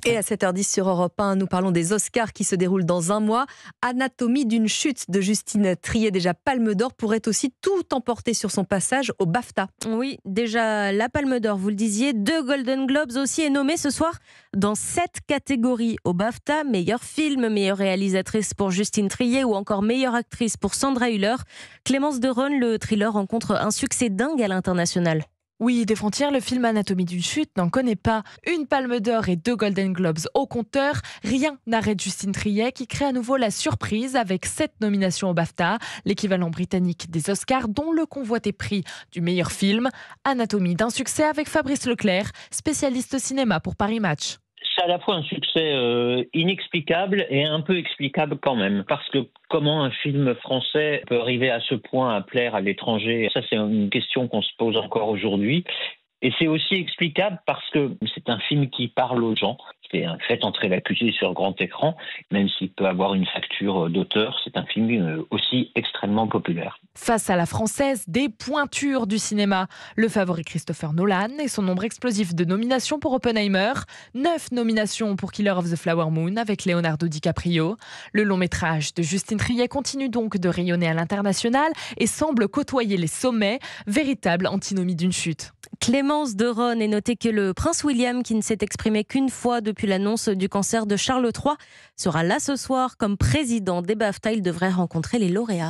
Et à 7h10 sur Europe 1, nous parlons des Oscars qui se déroulent dans un mois. Anatomie d'une chute de Justine Triet, déjà Palme d'Or, pourrait aussi tout emporter sur son passage au BAFTA. Oui, déjà la Palme d'Or, vous le disiez. 2 Golden Globes aussi est nommée ce soir dans 7 catégories au BAFTA. Meilleur film, meilleure réalisatrice pour Justine Triet ou encore meilleure actrice pour Sandra Hüller. Clémence Deronne, le thriller rencontre un succès dingue à l'international. Oui, des frontières, le film Anatomie d'une chute n'en connaît pas. Une Palme d'Or et 2 Golden Globes au compteur. Rien n'arrête Justine Triet qui crée à nouveau la surprise avec 7 nominations au BAFTA, l'équivalent britannique des Oscars, dont le convoité prix du meilleur film. Anatomie d'un succès avec Fabrice Leclerc, spécialiste cinéma pour Paris Match. C'est à la fois un succès inexplicable et un peu explicable quand même. Parce que comment un film français peut arriver à ce point à plaire à l'étranger, ça c'est une question qu'on se pose encore aujourd'hui. Et c'est aussi explicable parce que c'est un film qui parle aux gens. C'est un fait entrer l'accusé sur grand écran, même s'il peut avoir une facture d'auteur, c'est un film aussi extrêmement populaire. Face à la française, des pointures du cinéma. Le favori Christopher Nolan et son nombre explosif de nominations pour Oppenheimer. 9 nominations pour Killer of the Flower Moon avec Leonardo DiCaprio. Le long métrage de Justine Triet continue donc de rayonner à l'international et semble côtoyer les sommets. Véritable antinomie d'une chute. Clémence Deronne, est noté que le prince William, qui ne s'est exprimé qu'une fois depuis l'annonce du cancer de Charles III, sera là ce soir comme président des BAFTA. Il devrait rencontrer les lauréats.